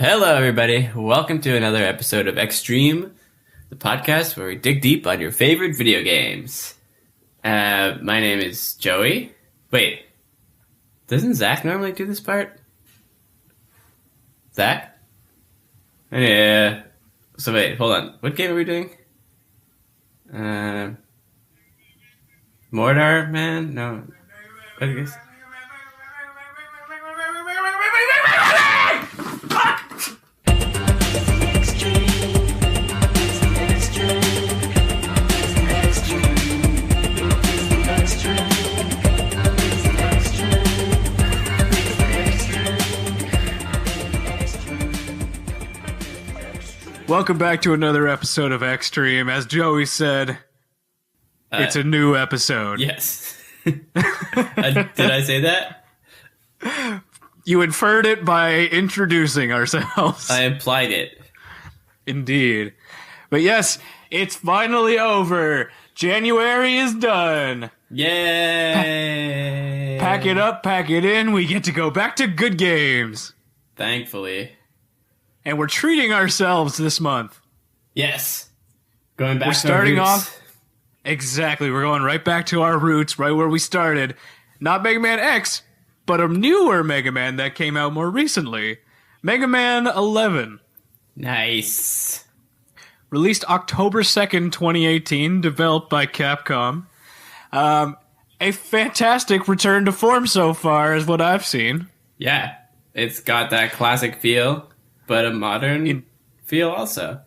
Hello, everybody. Welcome to another episode of Extreme, the podcast where we dig deep on your favorite video games. My name is Joey. Wait, doesn't Zach normally do this part? Zach? Yeah. So wait, hold on. What game are we doing? Mordor, man? No. What is this? Welcome back to another episode of Extreme. As Joey said, it's a new episode. Yes. Did I say that? You inferred it by introducing ourselves. I implied it. Indeed. But yes, it's finally over. January is done. Yay! Pack it up, pack it in. We get to go back to good games. Thankfully. And we're treating ourselves this month. Yes. Going back We're to starting our roots. off. Exactly. We're going right back to our roots, right where we started. Not Mega Man X, but a newer Mega Man that came out more recently. Mega Man 11. Nice. Released October 2nd, 2018. Developed by Capcom. A fantastic return to form so far is what I've seen. Yeah. It's got that classic feel, but a modern feel also.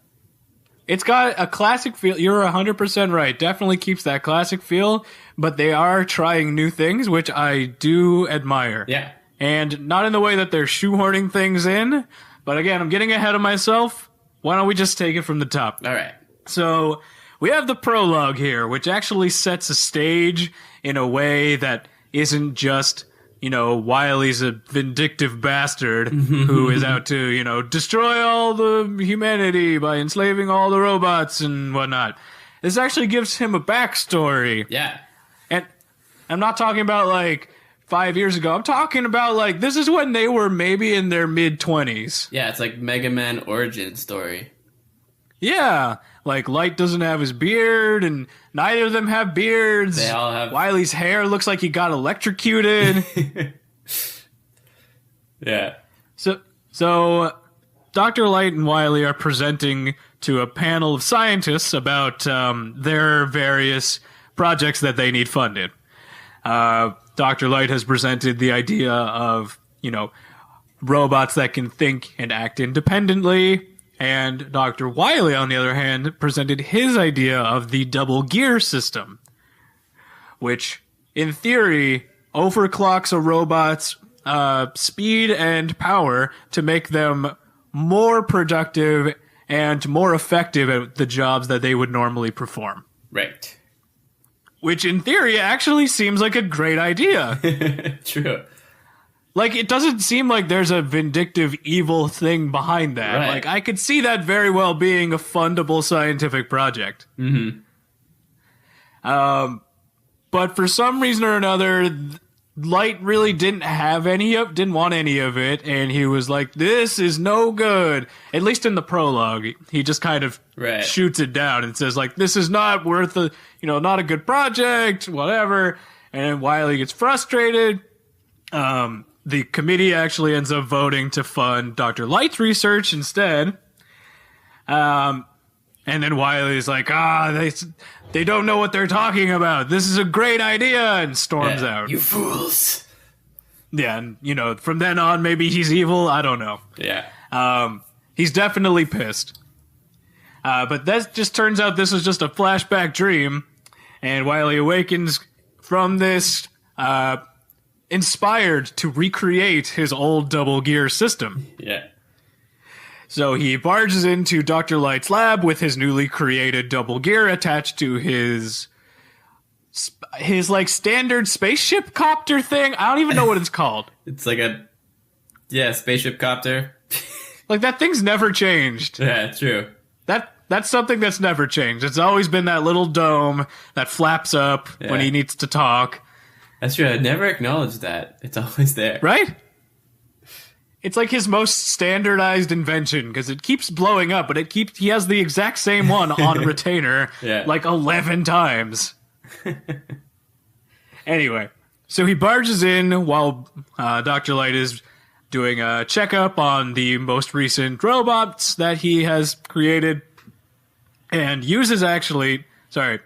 It's got a classic feel. You're 100% right. Definitely keeps that classic feel, but they are trying new things, which I do admire. Yeah. And not in the way that they're shoehorning things in, but again, I'm getting ahead of myself. Why don't we just take it from the top? All right. So, we have the prologue here, which actually sets a stage in a way that isn't just, Wily's a vindictive bastard who is out to, destroy all the humanity by enslaving all the robots and whatnot. This actually gives him a backstory. Yeah. And I'm not talking about, 5 years ago. I'm talking about, this is when they were maybe in their mid-20s. Yeah, it's like Mega Man origin story. Yeah. Light doesn't have his beard, and neither of them have beards. They all have... Wily's hair looks like he got electrocuted. Yeah. So, Dr. Light and Wily are presenting to a panel of scientists about their various projects that they need funded. Dr. Light has presented the idea of, robots that can think and act independently. And Dr. Wily, on the other hand, presented his idea of the double gear system, which, in theory, overclocks a robot's speed and power to make them more productive and more effective at the jobs that they would normally perform. Right. Which, in theory, actually seems like a great idea. True. It doesn't seem like there's a vindictive, evil thing behind that. Right. I could see that very well being a fundable scientific project. Mm-hmm. But for some reason or another, Light really didn't want any of it, and he was like, this is no good. At least in the prologue, he just kind of shoots it down and says, this is not worth not a good project, whatever. And then Wily gets frustrated. The committee actually ends up voting to fund Dr. Light's research instead. And then Wily's like, they don't know what they're talking about. This is a great idea, and storms out. You fools. Yeah, and, from then on, maybe he's evil. I don't know. Yeah. He's definitely pissed. But that just turns out this was just a flashback dream, and Wily awakens from this, inspired to recreate his old double gear system. Yeah. So he barges into Dr. Light's lab with his newly created double gear attached to his standard spaceship copter thing. I don't even know what it's called. It's like spaceship copter. That thing's never changed. Yeah, true. That's something that's never changed. It's always been that little dome that flaps up when he needs to talk. That's true. I never acknowledged that. It's always there. Right? It's like his most standardized invention because it keeps blowing up, but he has the exact same one on retainer like 11 times. Anyway, so he barges in while Dr. Light is doing a checkup on the most recent robots that he has created and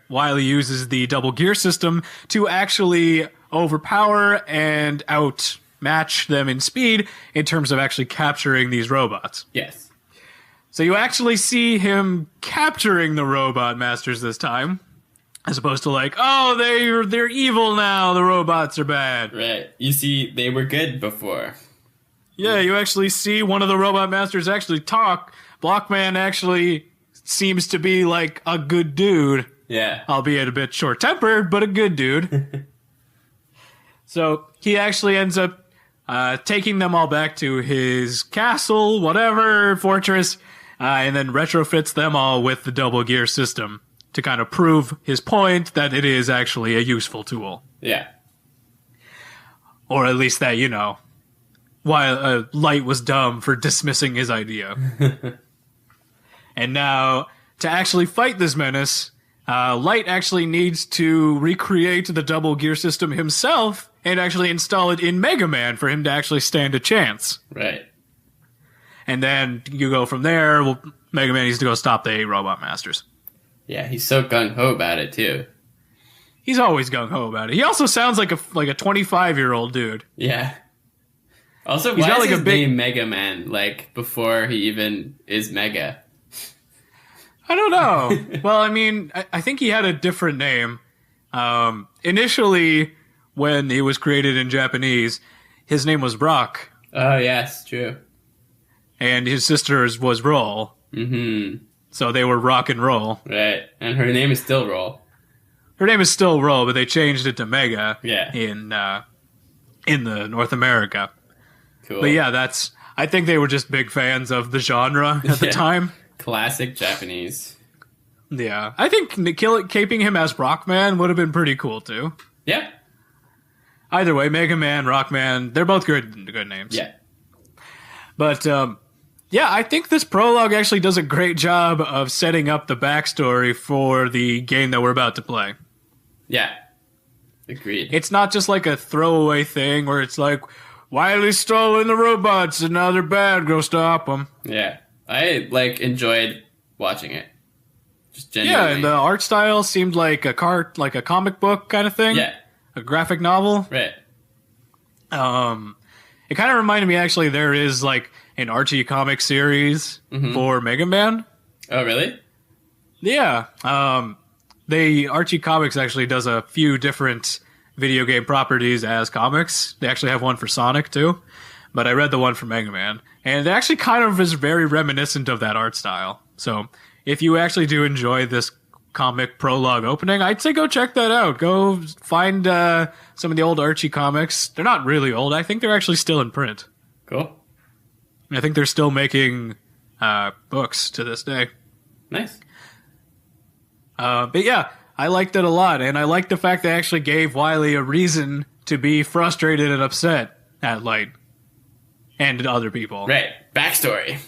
Wily uses the double gear system to actually overpower and outmatch them in speed in terms of actually capturing these robots. Yes. So you actually see him capturing the robot masters this time, as opposed to like, oh, they're evil now, the robots are bad. Right. You see, they were good before. Yeah, you actually see one of the robot masters actually talk. Blockman actually seems to be like a good dude. Yeah. Albeit a bit short-tempered, but a good dude. So he actually ends up taking them all back to his castle, whatever, fortress, and then retrofits them all with the double gear system to kind of prove his point that it is actually a useful tool. Yeah. Or at least that, while Light was dumb for dismissing his idea. And now, to actually fight this menace, Light actually needs to recreate the double gear system himself and actually install it in Mega Man for him to actually stand a chance. Right. And then you go from there. Well, Mega Man needs to go stop the 8 Robot Masters. Yeah, he's so gung-ho about it, too. He's always gung-ho about it. He also sounds like a 25-year-old dude. Yeah. Also, He's why not is like a his big- name Mega Man, before he even is Mega? I don't know. Well, I mean, I think he had a different name. Initially, when he was created in Japanese, his name was Brock, Oh, yes, true. and his sister's was Roll. Mm-hmm. So they were Rock and Roll. Right. And her name is still Roll. Her name is still Roll, but they changed it to Mega Yeah. in the North America. Cool. But yeah, I think they were just big fans of the genre at the Yeah. time. Classic Japanese. Yeah. I think keeping him as Rockman would have been pretty cool, too. Yeah. Either way, Mega Man, Rockman, they're both good names. Yeah. But, yeah, I think this prologue actually does a great job of setting up the backstory for the game that we're about to play. Yeah. Agreed. It's not just like a throwaway thing where it's like, Wily's stolen the robots and now they're bad, go stop them. Yeah. I, enjoyed watching it. Just Yeah, genuinely. and the art style seemed like a comic book kind of thing. Yeah. A graphic novel. Right. It kind of reminded me, actually, there is, an Archie comic series for Mega Man. Oh, really? Yeah. Archie Comics actually does a few different video game properties as comics. They actually have one for Sonic, too. But I read the one for Mega Man. And it actually kind of is very reminiscent of that art style. So, if you actually do enjoy this comic prologue opening, I'd say go check that out. Go find some of the old Archie comics. They're not really old. I think they're actually still in print. Cool. I think they're still making books to this day. Nice. But yeah, I liked it a lot, and I liked the fact they actually gave Wily a reason to be frustrated and upset at Light and other people. Right. Backstory.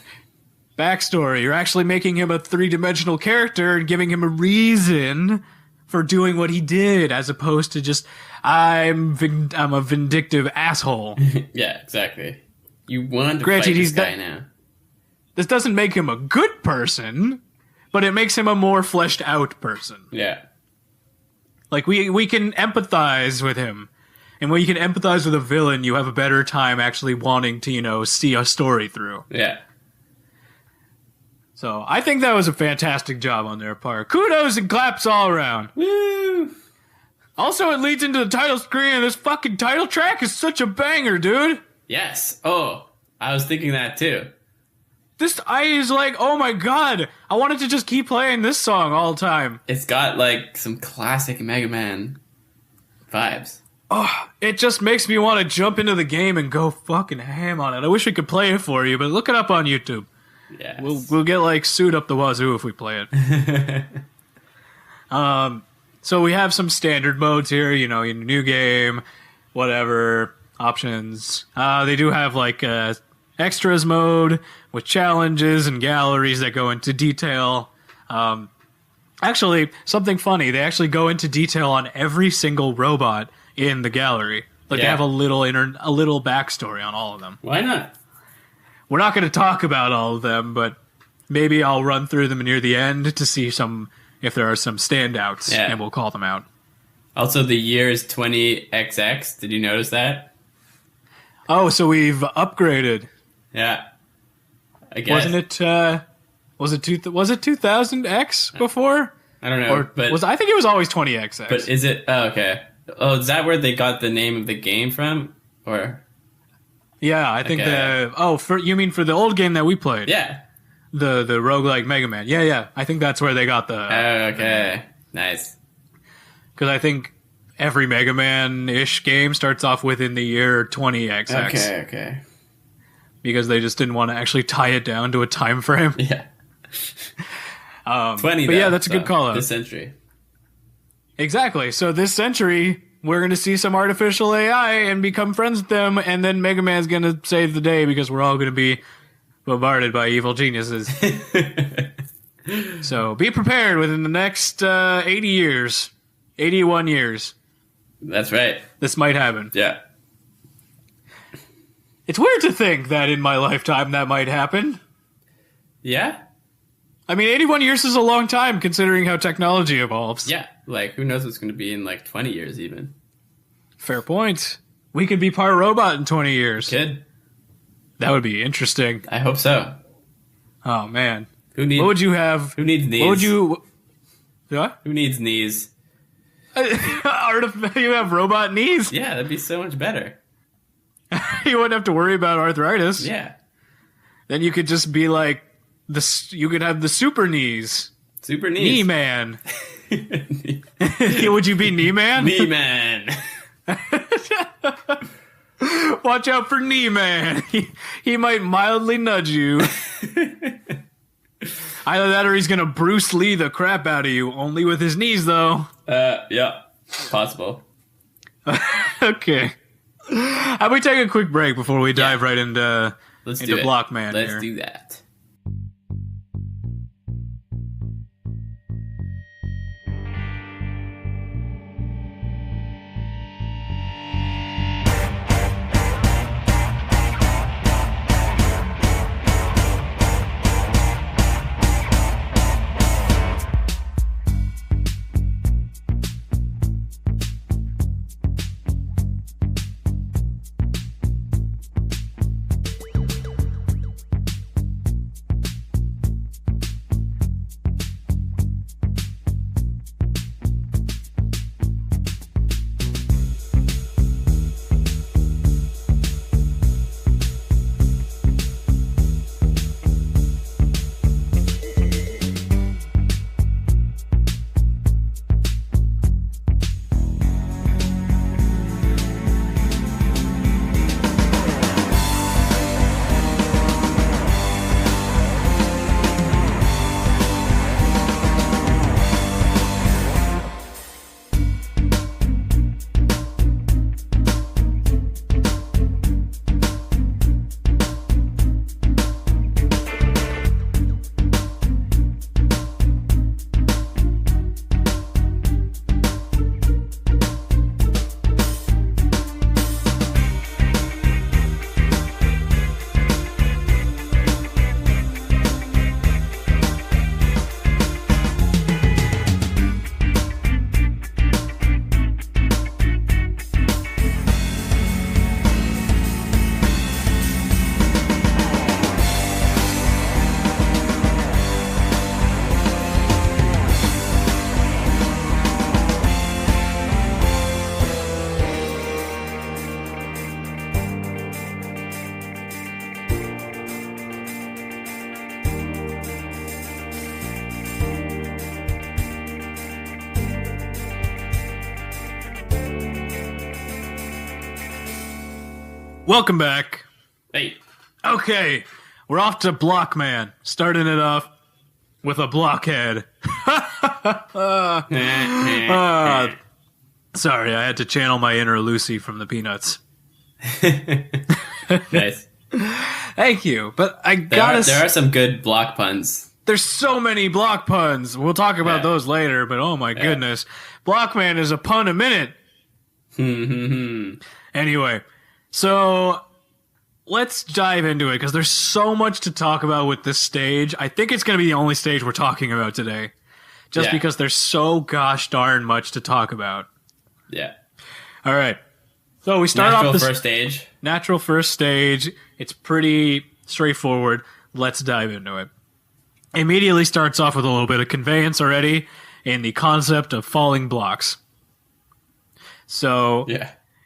Backstory. You're actually making him a three-dimensional character and giving him a reason for doing what he did, as opposed to just, I'm a vindictive asshole. Yeah, exactly. You want to Granted, fight this he's guy now. This doesn't make him a good person, but it makes him a more fleshed out person. Yeah. We can empathize with him. And when you can empathize with a villain, you have a better time actually wanting to, see a story through. Yeah. So I think that was a fantastic job on their part. Kudos and claps all around. Woo! Also, it leads into the title screen, and this fucking title track is such a banger, dude. Yes. Oh, I was thinking that too. I is like, oh my god, I wanted to just keep playing this song all the time. It's got some classic Mega Man vibes. Oh, it just makes me want to jump into the game and go fucking ham on it. I wish we could play it for you, but look it up on YouTube. Yes. We'll get sued up the wazoo if we play it. So we have some standard modes here, new game, whatever, options. They do have extras mode with challenges and galleries that go into detail. Actually, something funny, they actually go into detail on every single robot in the gallery. Like they Yeah. have a little backstory on all of them. Why not? We're not going to talk about all of them, but maybe I'll run through them near the end to see if there are some standouts, Yeah. and we'll call them out. Also, the year is 20XX. Did you notice that? Oh, so we've upgraded. Yeah. I guess. Wasn't it? Was it 2000X before? I don't know. Or but I think it was always 20XX. but is it? Oh, okay. Oh, is that where they got the name of the game from? Or yeah, I think Okay. you mean for the old game that we played? yeah. The roguelike Mega Man. Yeah. I think that's where they got the. Oh, okay. Nice. Because I think every Mega Man-ish game starts off within the year 20XX. Okay. Because they just didn't want to actually tie it down to a time frame. Yeah. 20. But though, yeah, that's a so, good call out. This century. Exactly. So this century, we're going to see some artificial AI and become friends with them, and then Mega Man's going to save the day because we're all going to be bombarded by evil geniuses. So be prepared within the next 80 years, 81 years. That's right. This might happen. Yeah. It's weird to think that in my lifetime that might happen. Yeah. I mean, 81 years is a long time considering how technology evolves. Yeah. Like, who knows what's going to be in like 20 years even? Fair point. We could be part robot in 20 years. Kid. That would be interesting. I hope so. Oh, man. Who needs? What would you have? Who needs knees? What would you... What? Who needs knees? You have robot knees. Yeah, that'd be so much better. You wouldn't have to worry about arthritis. Yeah. Then you could just be like you could have the super knees. Super knees. Knee man. Would you be knee man? Knee man. Watch out for knee man. He might mildly nudge you. Either that or he's gonna Bruce Lee the crap out of you. Only with his knees though. Yeah. Possible. Okay. How about we take a quick break before we dive right into Let's into do it. Blockman Let's here. do that. Welcome back. Hey. Okay, we're off to Blockman. Starting it off with a blockhead. Sorry, I had to channel my inner Lucy from the Peanuts. Nice. Thank you. But I There gotta are some good block puns. There's so many block puns. We'll talk about those later, but oh my goodness. Blockman is a pun a minute. Anyway, so let's dive into it because there's so much to talk about with this stage. I think it's going to be the only stage we're talking about today. Just because there's so gosh darn much to talk about. Yeah. All right. So we start off this first stage. Natural first stage. It's pretty straightforward. Let's dive into it. Immediately starts off with a little bit of conveyance already in the concept of falling blocks. So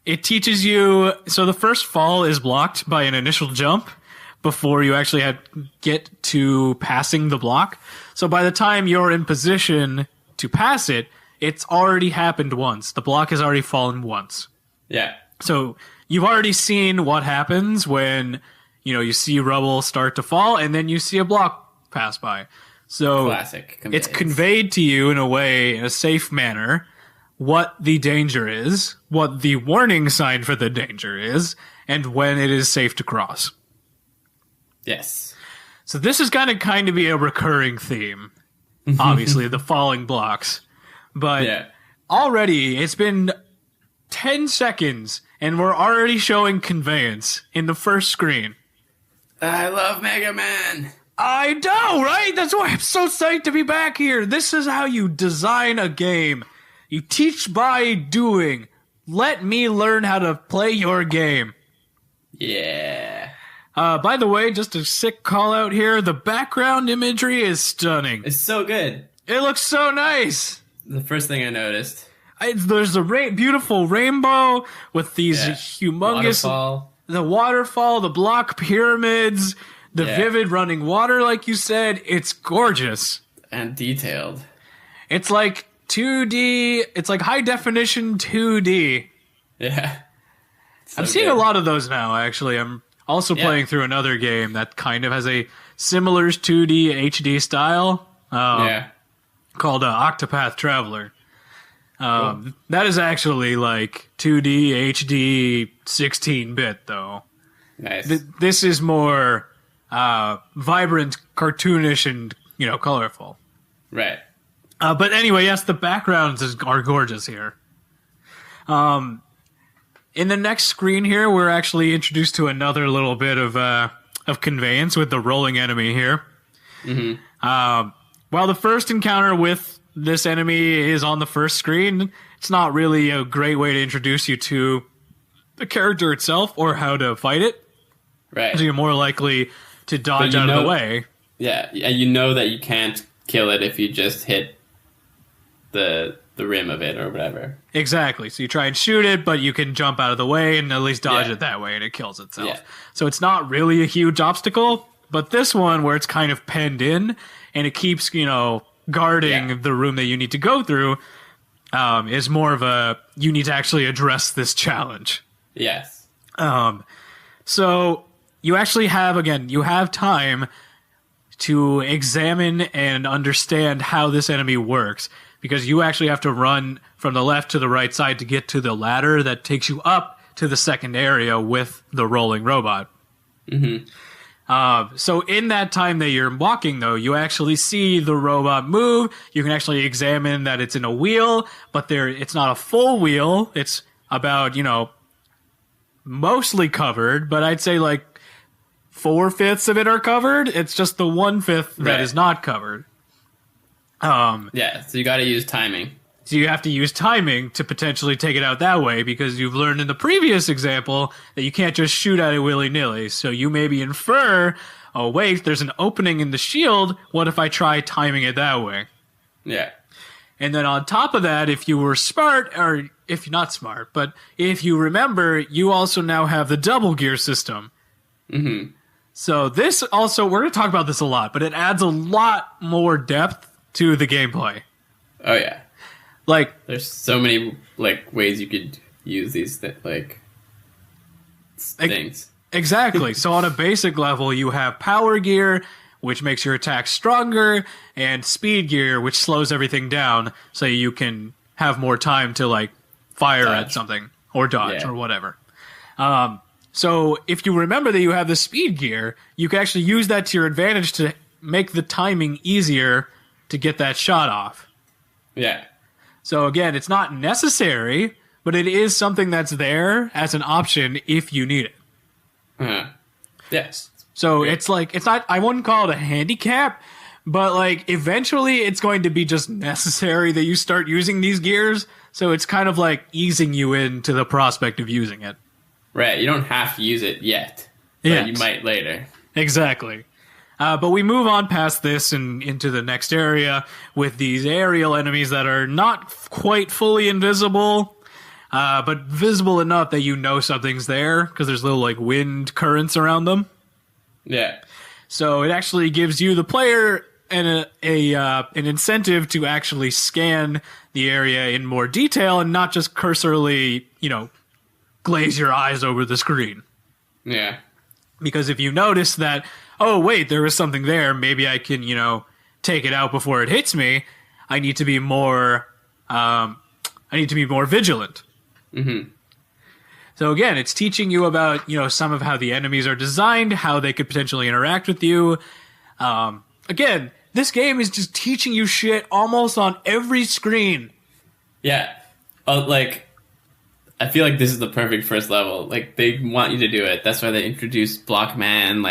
it teaches you. So the first fall is blocked by an initial jump before you actually get to passing the block. So by the time you're in position to pass it, it's already happened once. The block has already fallen once. Yeah. So you've already seen what happens when you see rubble start to fall, and then you see a block pass by. So classic it's conveyed to you in a way, in a safe manner, what the danger is, what the warning sign for the danger is, and when it is safe to cross. Yes. So this is going to kind of be a recurring theme, obviously, the falling blocks. But already it's been 10 seconds, and we're already showing conveyance in the first screen. I love Mega Man. I know, right? That's why I'm so psyched to be back here. This is how you design a game. You teach by doing. Let me learn how to play your game. Yeah. By the way, just a sick call out here. The background imagery is stunning. It's so good. It looks so nice. The first thing I noticed. There's a beautiful rainbow with these humongous... The waterfall, the block pyramids, the vivid running water, like you said. It's gorgeous. And detailed. It's like 2D. It's like high definition 2D. Yeah. So I'm seeing a lot of those now, actually. I'm also playing through another game that kind of has a similar 2D HD style. Called Octopath Traveler. That is actually like 2D HD 16-bit though. Nice. This is more vibrant, cartoonish, and colorful. Right. But anyway, yes, the backgrounds are gorgeous here. In the next screen here, we're actually introduced to another little bit of conveyance with the rolling enemy here. While the first encounter with this enemy is on the first screen, it's not really a great way to introduce you to the character itself or how to fight it. Right. So you're more likely to dodge out of the way. Yeah, you know that you can't kill it if you just hit the rim of it or whatever. Exactly. So you try and shoot it, but you can jump out of the way and at least dodge it that way, and it kills itself. Yeah. So it's not really a huge obstacle, but this one where it's kind of penned in and it keeps, guarding the room that you need to go through, is more of a, you need to actually address this challenge. Yes. So you actually you have time to examine and understand how this enemy works, because you actually have to run from the left to the right side to get to the ladder that takes you up to the second area with the rolling robot. So in that time that you're walking, though, you actually see the robot move. You can actually examine that it's in a wheel, but it's not a full wheel. It's about, mostly covered, but I'd say like 4/5 of it are covered. It's just the 1/5 that is not covered. So you got to use timing. So you have to use timing to potentially take it out that way, because you've learned in the previous example that you can't just shoot at it willy-nilly. So you maybe infer, oh wait, there's an opening in the shield. What if I try timing it that way? Yeah. And then on top of that, if you were smart, or if you're not smart, but if you remember, you also now have the double gear system. So this also, we're going to talk about this a lot, but it adds a lot more depth to the gameplay. Oh yeah. Like, there's so many ways you could use these things. Exactly. So on a basic level, you have power gear, which makes your attack stronger, and speed gear, which slows everything down, so you can have more time to fire at something or dodge or whatever. So if you remember that you have the speed gear, you can actually use that to your advantage to make the timing easier to get that shot off. Yeah. So again, it's not necessary, but it is something that's there as an option if you need it. Uh-huh. Yes. So it's like, it's not, I wouldn't call it a handicap, but like eventually it's going to be just necessary that you start using these gears. So it's kind of like easing you into the prospect of using it. Right. You don't have to use it yet. But Yes. you might later. Exactly. But we move on past this and into the next area with these aerial enemies that are not quite fully invisible, but visible enough that you know something's there because there's little like wind currents around them. Yeah. So it actually gives you, the player, an incentive to actually scan the area in more detail and not just cursorily, glaze your eyes over the screen. Yeah. Because if you notice that, oh, wait, there is something there, maybe I can, take it out before it hits me, I need to be more vigilant. Mm-hmm. So again, it's teaching you about, some of how the enemies are designed, how they could potentially interact with you. Again, this game is just teaching you shit almost on every screen. Yeah. I feel like this is the perfect first level. Like, they want you to do it. That's why they introduced Blockman,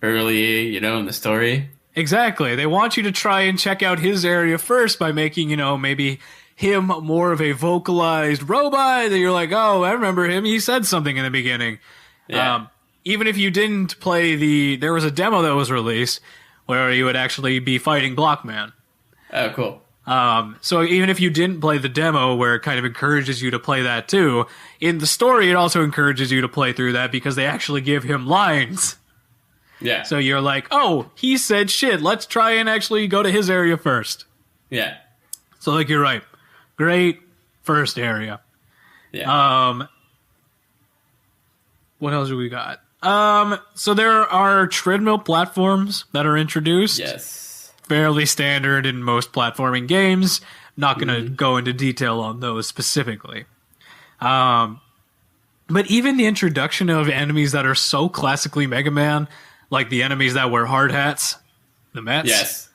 early, in the story. Exactly. They want you to try and check out his area first by making, maybe him more of a vocalized robot that you're like, oh, I remember him. He said something in the beginning. Yeah. Even if you didn't play there was a demo that was released where you would actually be fighting Blockman. Oh, cool. So even if you didn't play the demo where it kind of encourages you to play that too, in the story it also encourages you to play through that because they actually give him lines. Yeah. So you're like, oh, he said shit. Let's try and actually go to his area first. Yeah. So you're right. Great first area. Yeah. What else do we got? So there are treadmill platforms that are introduced. Yes. Fairly standard in most platforming games. Not going to go into detail on those specifically. But even the introduction of enemies that are so classically Mega Man, like the enemies that wear hard hats, the Mets. Yes.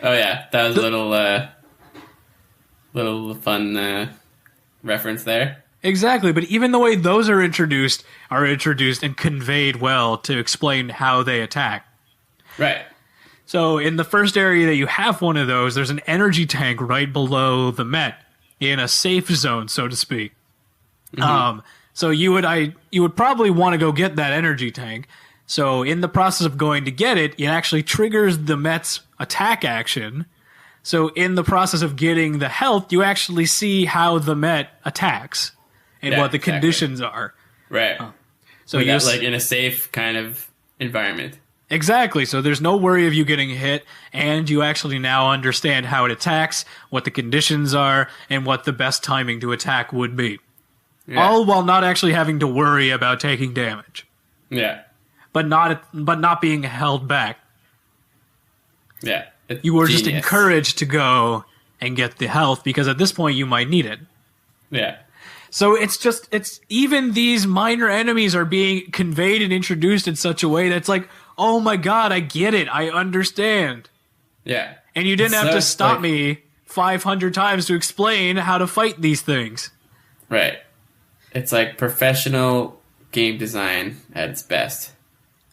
Oh yeah, that was a little fun reference there. Exactly, but even the way those are introduced and conveyed well to explain how they attack. Right. So in the first area that you have one of those, there's an energy tank right below the Met in a safe zone, so to speak. Mm-hmm. So you would probably want to go get that energy tank. So in the process of going to get it, it actually triggers the Met's attack action. So in the process of getting the health, you actually see how the Met attacks and what the conditions are. Right. So we you're got in a safe kind of environment. Exactly. So there's no worry of you getting hit, and you actually now understand how it attacks, what the conditions are, and what the best timing to attack would be. Yeah. All while not actually having to worry about taking damage. Yeah. But not being held back. Yeah. You were just encouraged to go and get the health because at this point you might need it. Yeah. So it's even these minor enemies are being conveyed and introduced in such a way that's like, oh my god, I get it, I understand. Yeah. And you didn't have to stop me 500 times to explain how to fight these things. Right. It's like professional game design at its best.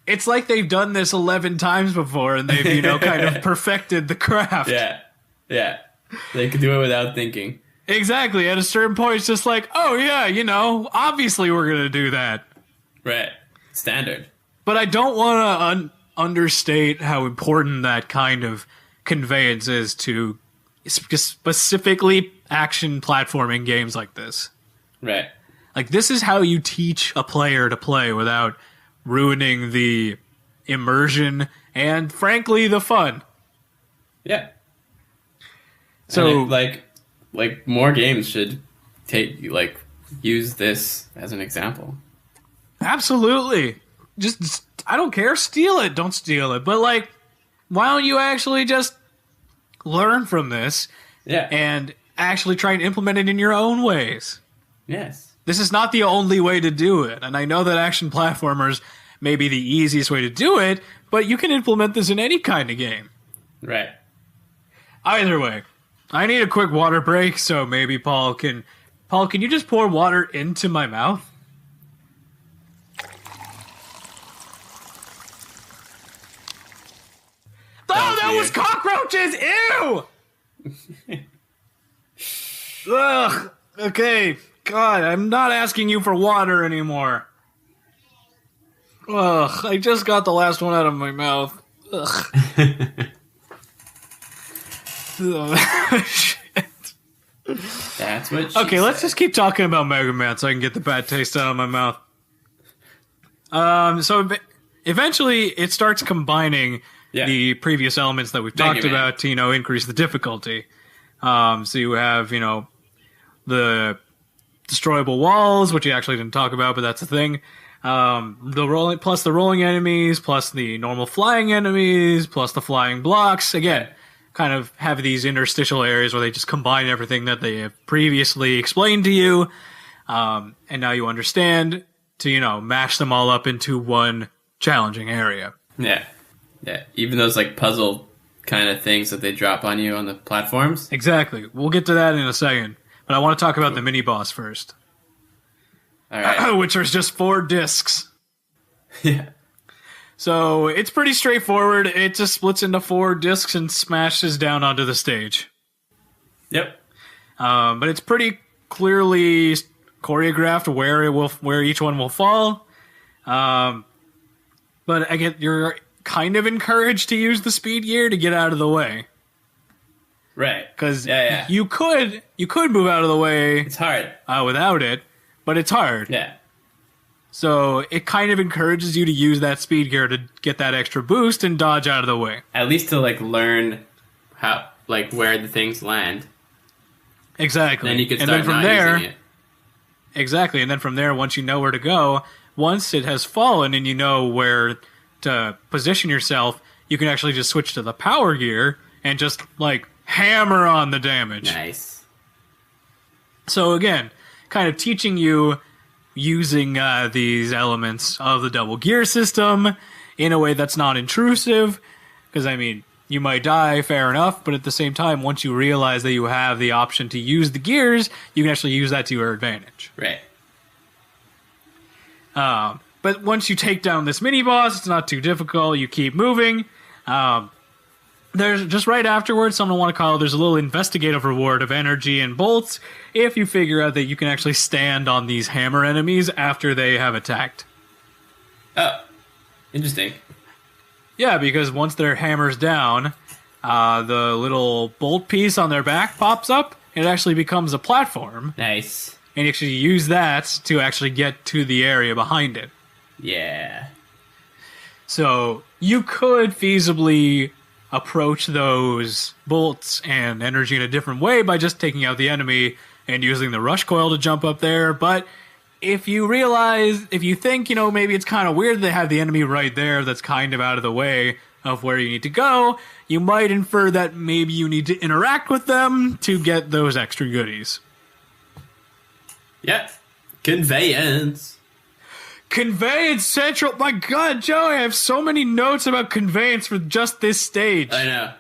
It's like they've done this 11 times before and they've, kind of perfected the craft. Yeah. Yeah. They could do it without thinking. Exactly. At a certain point, it's just like, oh yeah, obviously we're going to do that. Right. Standard. But I don't want to understate how important that kind of conveyance is to specifically action platforming games like this. Right. Like, this is how you teach a player to play without ruining the immersion and, frankly, the fun. Yeah. So, like more games should use this as an example. Absolutely. Just I don't care. Steal it. Don't steal it. But why don't you actually just learn from this? Yeah. And actually try and implement it in your own ways. Yes. This is not the only way to do it, and I know that action platformers may be the easiest way to do it, but you can implement this in any kind of game. Right. Either way, I need a quick water break, so maybe Paul, can you just pour water into my mouth? Oh, that was cockroaches! Ew! Ugh. Okay. God, I'm not asking you for water anymore. Ugh. I just got the last one out of my mouth. Ugh. Ugh. Shit. That's what she Okay, let's said. just keep talking about Mega Man so I can get the bad taste out of my mouth. So eventually it starts combining the previous elements that we've talked Man. about to, increase the difficulty. So you have, the destroyable walls, which you actually didn't talk about, but that's a thing. The rolling enemies, plus the normal flying enemies, plus the flying blocks. Again, kind of have these interstitial areas where they just combine everything that they have previously explained to you. And now you understand to, mash them all up into one challenging area. Yeah. Yeah. Even those like puzzle kind of things that they drop on you on the platforms. Exactly. We'll get to that in a second. But I want to talk about the mini-boss first. All right. Which are just 4 discs. Yeah. So it's pretty straightforward. It just splits into 4 discs and smashes down onto the stage. Yep. But it's pretty clearly choreographed where each one will fall. But again, you're kind of encouraged to use the speed gear to get out of the way. Right. Because Yeah. you could move out of the way It's hard. without it, but it's hard. Yeah. So it kind of encourages you to use that speed gear to get that extra boost and dodge out of the way. At least to like learn how where the things land. Exactly. Then you can and start then from not there, using it. exactly. And then from there, once you know where to go, once it has fallen and you know where to position yourself, you can actually just switch to the power gear and just hammer on the damage. Nice. So again, kind of teaching you using these elements of the double gear system in a way that's not intrusive. Because, you might die, fair enough, but at the same time, once you realize that you have the option to use the gears, you can actually use that to your advantage. Right. But once you take down this mini-boss, it's not too difficult. You keep moving. There's just right afterwards, something I want to call, there's a little investigative reward of energy and bolts if you figure out that you can actually stand on these hammer enemies after they have attacked. Oh. Interesting. Yeah, because once their hammer's down, the little bolt piece on their back pops up, and it actually becomes a platform, Nice. and you actually use that to actually get to the area behind it. Yeah. So you could feasibly approach those bolts and energy in a different way by just taking out the enemy and using the rush coil to jump up there. But if you think, maybe it's kind of weird they have the enemy right there that's kind of out of the way of where you need to go, you might infer that maybe you need to interact with them to get those extra goodies. Yep. Conveyance. Conveyance Central. My God, Joe, I have so many notes about conveyance for just this stage. I know.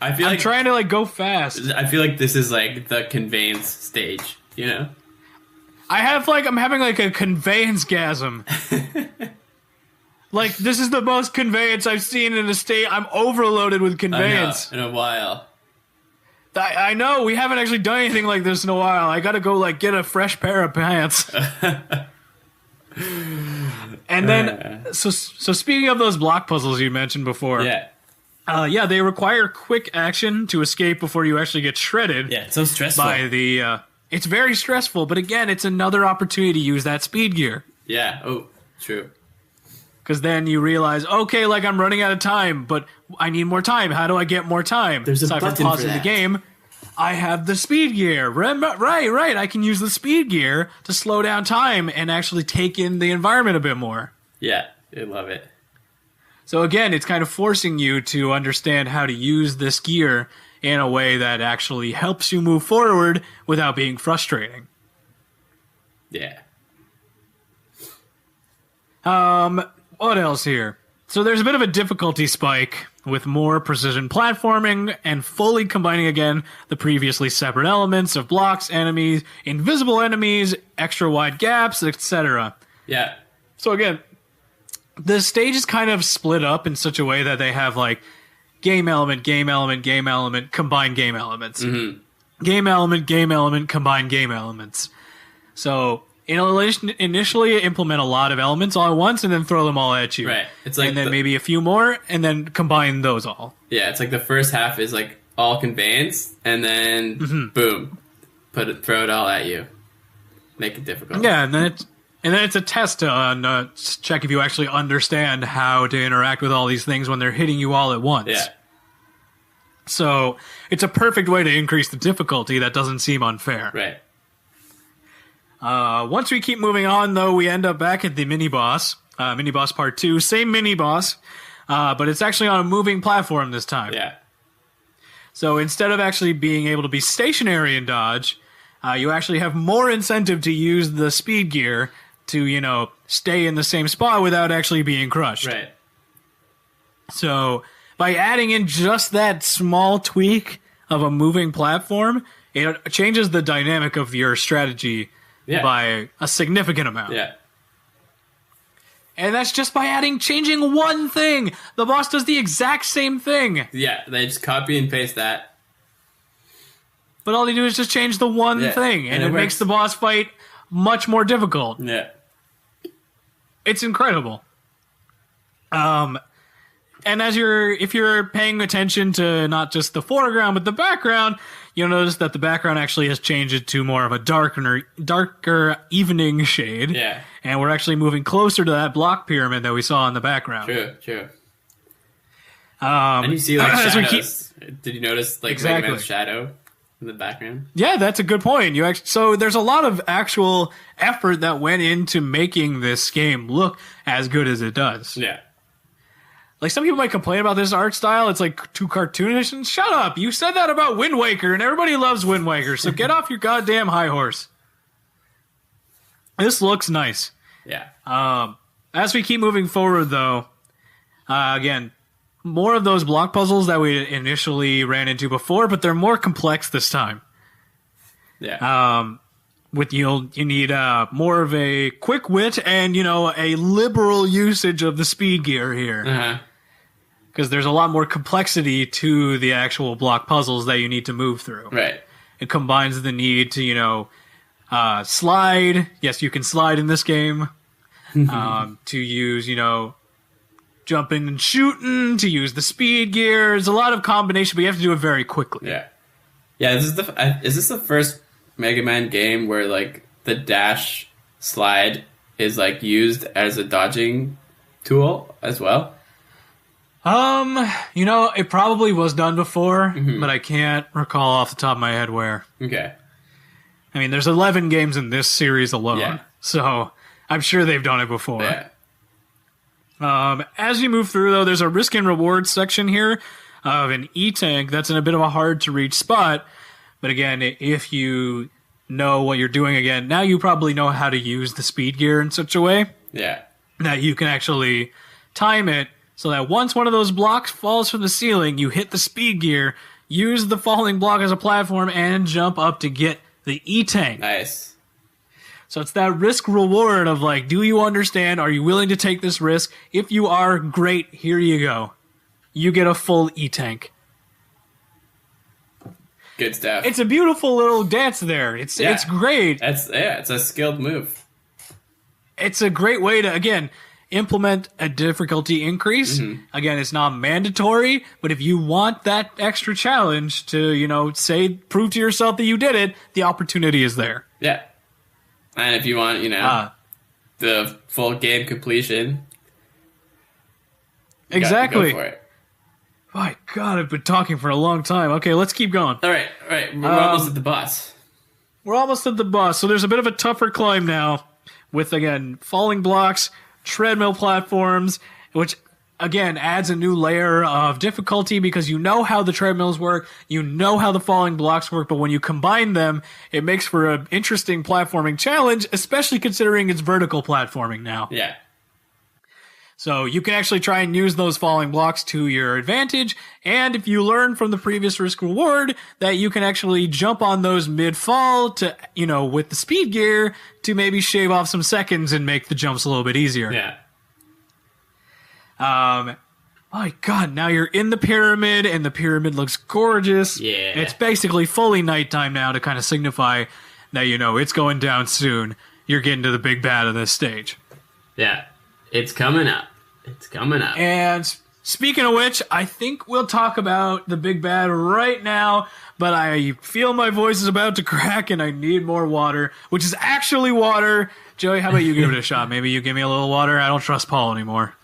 I feel I'm like trying to go fast. I feel like this is the conveyance stage, I'm having a conveyance-gasm. This is the most conveyance I've seen in a state. I'm overloaded with conveyance. I know, in a while. I know, we haven't actually done anything like this in a while. I gotta go get a fresh pair of pants. And then, so speaking of those block puzzles you mentioned before, Yeah. they require quick action to escape before you actually get shredded. Yeah, it's so stressful. By the, it's very stressful, but again, it's another opportunity to use that speed gear. Yeah. Oh, true. Because then you realize, okay, I'm running out of time, but I need more time. How do I get more time? There's a Aside from button for pausing the that. game, I have the speed gear. Right. I can use the speed gear to slow down time and actually take in the environment a bit more. Yeah, I love it. So again, it's kind of forcing you to understand how to use this gear in a way that actually helps you move forward without being frustrating. Yeah. What else here? So there's a bit of a difficulty spike with more precision platforming and fully combining again the previously separate elements of blocks, enemies, invisible enemies, extra wide gaps, etc. Yeah. So again, the stage is kind of split up in such a way that they have like game element, game element, game element, combined game elements. Mm-hmm. Game element, combined game elements. So initially implement a lot of elements all at once and then throw them all at you. Right. It's like and then maybe a few more and then combine those all. Yeah, it's like the first half is like all conveyance and then boom, throw it all at you. Make it difficult. Yeah, and then it's a test to check if you actually understand how to interact with all these things when they're hitting you all at once. Yeah. So it's a perfect way to increase the difficulty that doesn't seem unfair. Right. Once we keep moving on, though, we end up back at the mini-boss. Mini-boss part 2. Same mini-boss, but it's actually on a moving platform this time. Yeah. So instead of actually being able to be stationary and dodge, you actually have more incentive to use the speed gear to, stay in the same spot without actually being crushed. Right. So by adding in just that small tweak of a moving platform, it changes the dynamic of your strategy by a significant amount. Yeah. And that's just by changing one thing. The boss does the exact same thing. Yeah, they just copy and paste that. But all they do is just change the one thing, and it makes the boss fight much more difficult. Yeah. It's incredible. And if you're paying attention to not just the foreground but the background, you'll notice that the background actually has changed to more of a darker evening shade. Yeah. And we're actually moving closer to that block pyramid that we saw in the background. True. And you see like shadows. Did you notice like exactly. Mega Man's shadow in the background? Yeah, that's a good point. So there's a lot of actual effort that went into making this game look as good as it does. Yeah. Like, some people might complain about this art style. It's, like, too cartoonish. And shut up. You said that about Wind Waker, and everybody loves Wind Waker. So get off your goddamn high horse. This looks nice. Yeah. As we keep moving forward, though, again, more of those block puzzles that we initially ran into before, but they're more complex this time. Yeah. You need more of a quick wit and, a liberal usage of the speed gear here. Uh-huh. Because there's a lot more complexity to the actual block puzzles that you need to move through. Right. It combines the need to, slide. Yes, you can slide in this game. To use, jumping and shooting, to use the speed gear. There's a lot of combination, but you have to do it very quickly. Yeah. Yeah, is this the first Mega Man game where, like, the dash slide is, like, used as a dodging tool as well? It probably was done before, but I can't recall off the top of my head where. Okay. I mean, there's 11 games in this series alone, Yeah. so I'm sure they've done it before. Yeah. As you move through, though, there's a risk and reward section here of an E-Tank that's in a bit of a hard-to-reach spot. But again, if you know what you're doing again, now you probably know how to use the speed gear in such a way that you can actually time it so that once one of those blocks falls from the ceiling, you hit the speed gear, use the falling block as a platform, and jump up to get the E-Tank. Nice. So it's that risk-reward of, like, do you understand? Are you willing to take this risk? If you are, great, here you go. You get a full E-Tank. Good stuff. It's a beautiful little dance there. It's great. It's a skilled move. It's a great way to, again, implement a difficulty increase. Again, it's not mandatory, but if you want that extra challenge to, prove to yourself that you did it, the opportunity is there. Yeah. And if you want, the full game completion, exactly. Go for it. My God, I've been talking for a long time. Okay, let's keep going. All right. We're almost at the boss. We're almost at the boss. So there's a bit of a tougher climb now with, again, falling blocks, treadmill platforms, which again, adds a new layer of difficulty because you know how the treadmills work, you know how the falling blocks work, but when you combine them, it makes for an interesting platforming challenge, especially considering it's vertical platforming now. Yeah. So you can actually try and use those falling blocks to your advantage, and if you learn from the previous risk reward that you can actually jump on those mid-fall to, with the speed gear to maybe shave off some seconds and make the jumps a little bit easier. Yeah. My God, now you're in the pyramid, and the pyramid looks gorgeous. Yeah. It's basically fully nighttime now to kind of signify that, it's going down soon. You're getting to the big bad of this stage. Yeah. It's coming up. It's coming up. And speaking of which, I think we'll talk about the big bad right now, but I feel my voice is about to crack and I need more water, which is actually water. Joey, how about you give it a shot? Maybe you give me a little water? I don't trust Paul anymore.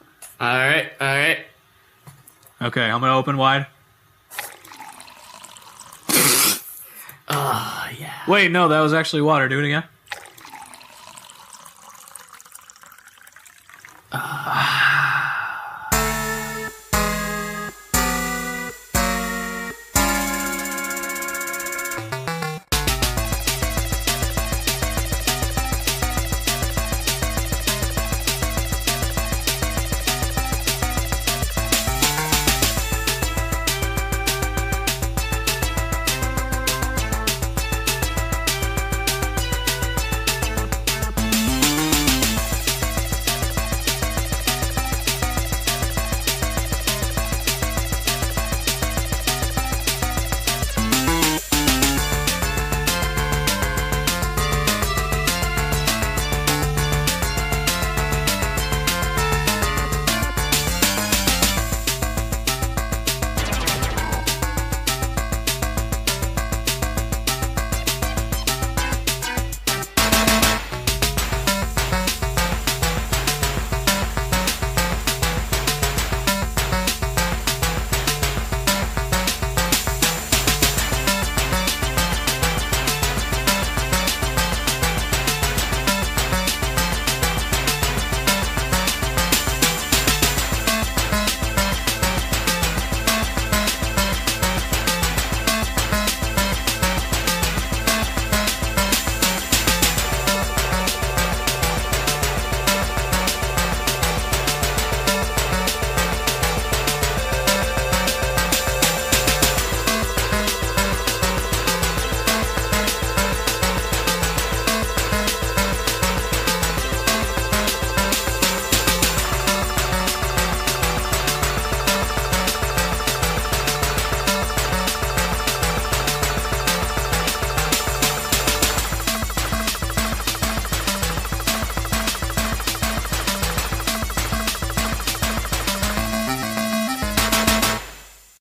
All right. Okay, I'm going to open wide. Oh, yeah. Wait, no, that was actually water. Do it again.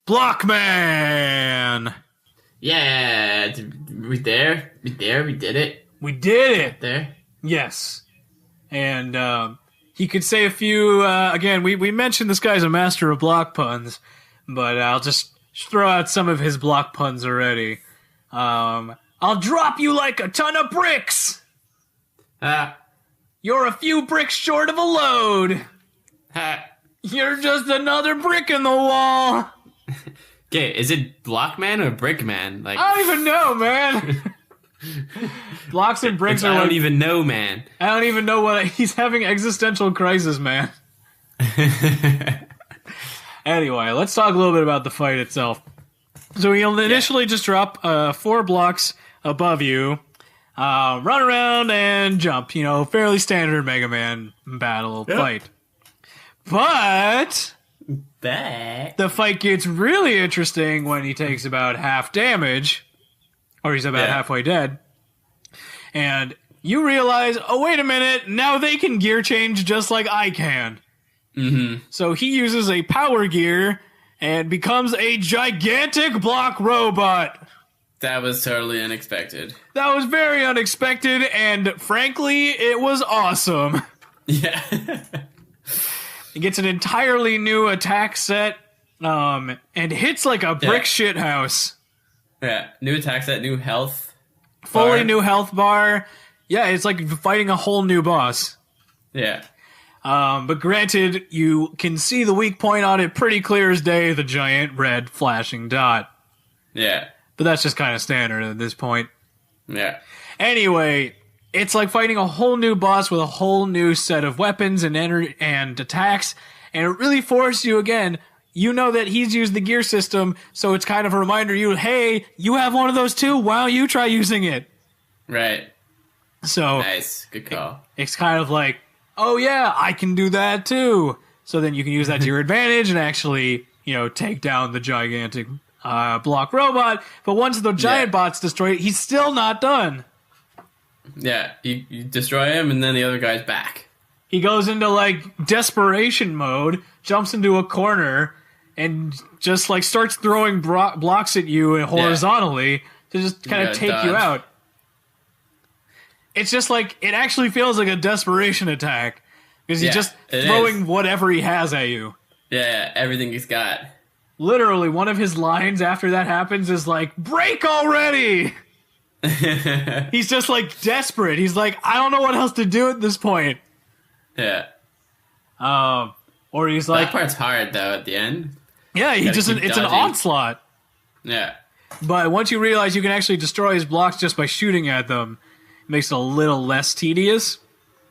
Blockman! Yeah. We there? We did it. We did it! There? Yes. And he could say a few, again, we mentioned this guy's a master of block puns, but I'll just throw out some of his block puns already. I'll drop you like a ton of bricks! You're a few bricks short of a load! You're just another brick in the wall! Okay, is it Blockman or Brickman? Like, I don't even know, man! Blocks and bricks are I like... don't even know, man. I don't even know what... He's having existential crisis, man. Anyway, let's talk a little bit about the fight itself. So you'll initially just drop 4 blocks above you, run around and jump. Fairly standard Mega Man battle fight. But the fight gets really interesting when he takes about half damage, or he's about halfway dead. And you realize, oh, wait a minute, now they can gear change just like I can. Mm-hmm. So he uses a power gear and becomes a gigantic block robot. That was totally unexpected. That was very unexpected, and frankly, it was awesome. Yeah. He gets an entirely new attack set, and hits like a brick shit house. Yeah, new attack set, new health. Fully new health bar. Yeah, it's like fighting a whole new boss. Yeah. But granted, you can see the weak point on it pretty clear as day, the giant red flashing dot. Yeah. But that's just kind of standard at this point. Yeah. Anyway, it's like fighting a whole new boss with a whole new set of weapons and attacks, and it really forces you again. You know that he's used the gear system, so it's kind of a reminder to you, hey, you have one of those too? Why don't you try using it? Right. So Nice. Good call. it's kind of like, oh yeah, I can do that too. So then you can use that to your advantage and actually, take down the gigantic block robot. But once the giant bot's destroyed, he's still not done. Yeah. You destroy him, and then the other guy's back. He goes into like desperation mode, jumps into a corner, and just like starts throwing blocks at you horizontally to just kind of take you out. It's just like, it actually feels like a desperation attack because he's just throwing whatever he has at you. Yeah, everything he's got. Literally, one of his lines after that happens is like, break already! He's just like desperate. He's like, I don't know what else to do at this point. Yeah. Or he's like, that part's hard though at the end. Yeah, it's an onslaught. Yeah. But once you realize you can actually destroy his blocks just by shooting at them, it makes it a little less tedious.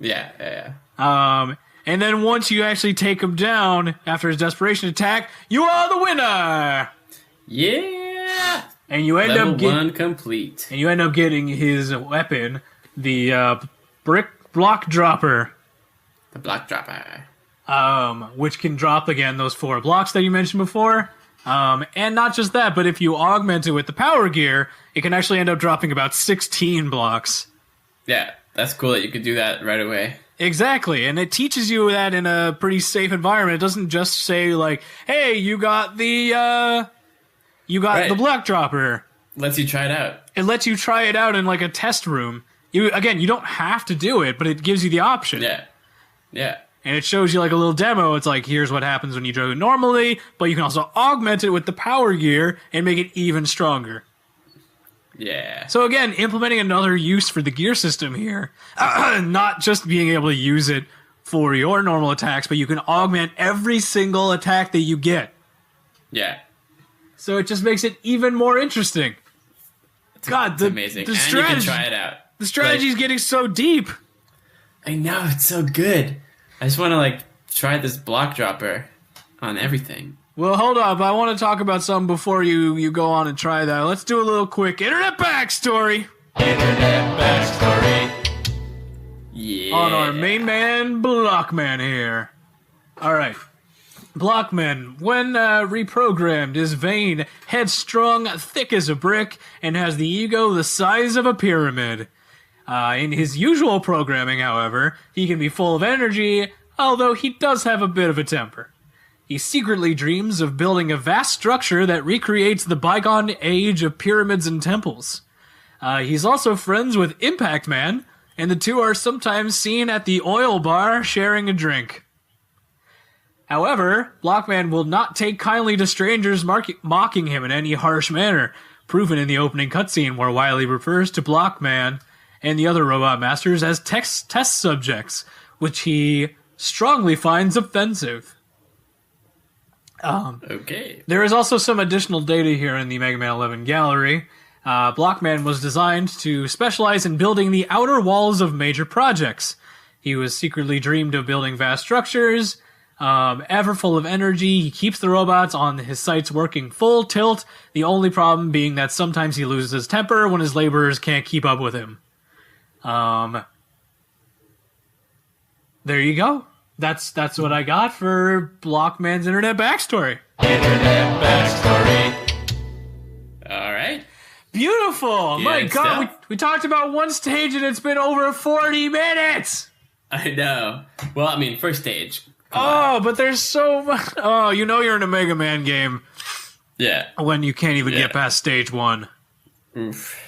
Yeah. And then once you actually take him down after his desperation attack, you are the winner. Yeah. And you end Level up getting 1 complete. And you end up getting his weapon, the brick block dropper. The block dropper. Which can drop again those 4 blocks that you mentioned before. And not just that, but if you augment it with the power gear, it can actually end up dropping about 16 blocks. Yeah, that's cool that you could do that right away. Exactly, and it teaches you that in a pretty safe environment. It doesn't just say like, "Hey, you got the block dropper." Lets you try it out. It lets you try it out in like a test room. You don't have to do it, but it gives you the option. Yeah. And it shows you like a little demo. It's like, here's what happens when you do it normally, but you can also augment it with the power gear and make it even stronger. Yeah. So again, implementing another use for the gear system here. Not just being able to use it for your normal attacks, but you can augment every single attack that you get. Yeah. So it just makes it even more interesting. It's amazing. And you can try it out. The strategy's getting so deep. I know, it's so good. I just want to try this block dropper on everything. Well, hold up. I want to talk about something before you go on and try that. Let's do a little quick internet backstory. Internet backstory. Yeah. On our main man, Blockman here. Alright. Blockman, when reprogrammed, is vain, headstrong, thick as a brick, and has the ego the size of a pyramid. In his usual programming, however, he can be full of energy, although he does have a bit of a temper. He secretly dreams of building a vast structure that recreates the bygone age of pyramids and temples. He's also friends with Impact Man, and the two are sometimes seen at the oil bar sharing a drink. However, Blockman will not take kindly to strangers mocking him in any harsh manner, proven in the opening cutscene where Wily refers to Blockman and the other robot masters as test subjects, which he strongly finds offensive. Okay. There is also some additional data here in the Mega Man 11 gallery. Blockman was designed to specialize in building the outer walls of major projects. He was secretly dreamed of building vast structures, ever full of energy. He keeps the robots on his sites working full tilt, the only problem being that sometimes he loses his temper when his laborers can't keep up with him. There you go. That's what I got for Blockman's internet backstory. Internet backstory. All right. Beautiful. My God, we talked about one stage and it's been over 40 minutes. I know. Well, I mean, first stage. But there's so much. Oh, you're in a Mega Man game. Yeah. When you can't even get past stage 1. Oof.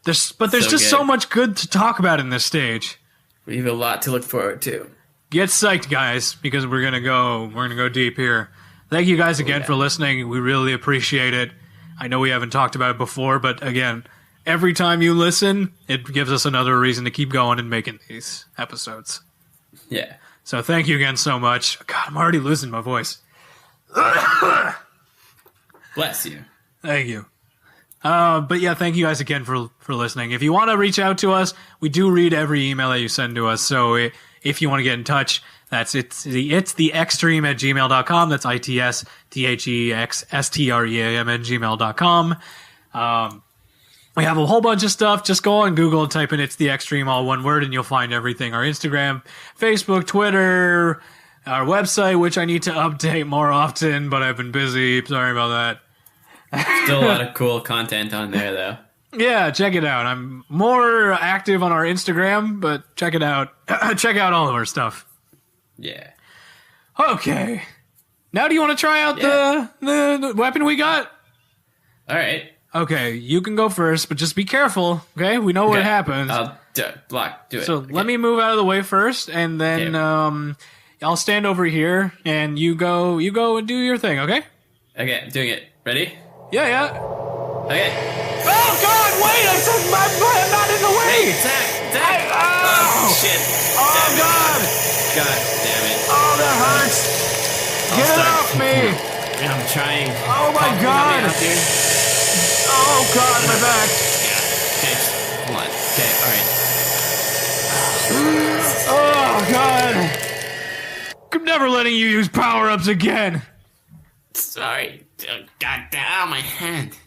There's just so much good to talk about in this stage. We have a lot to look forward to. Get psyched, guys, because we're gonna go deep here. Thank you guys again for listening. We really appreciate it. I know we haven't talked about it before, but again, every time you listen, it gives us another reason to keep going and making these episodes. Yeah. So thank you again so much. God, I'm already losing my voice. Bless you. Thank you. But yeah, thank you guys again for listening. If you want to reach out to us, we do read every email that you send to us. So if you want to get in touch, it's the extreme at gmail.com. That's ITSTHEXSTREAM at gmail.com. We have a whole bunch of stuff. Just go on Google and type in It's the Extreme, all one word, and you'll find everything. Our Instagram, Facebook, Twitter, our website, which I need to update more often, but I've been busy. Sorry about that. Still a lot of cool content on there, though. Yeah, check it out. I'm more active on our Instagram, but check it out. Check out all of our stuff. Yeah. Okay. Now do you want to try out the weapon we got? All right. Okay, you can go first, but just be careful, okay? We know what happens. I'll do it. So let me move out of the way first, and then I'll stand over here, and you go and do your thing, okay? Okay, I'm doing it. Ready? Yeah. Okay. Oh, God, wait! I said I'm not in the way! Hey, attack! Oh, shit. Oh, Damn it. God! God damn it. Oh, that hurts! Get it off me! I'm trying. Oh, my God! Out here. Oh, God, my back! Yeah. Okay. Come on. Okay, alright. Oh, God! I'm never letting you use power-ups again! Sorry. God damn, my hand.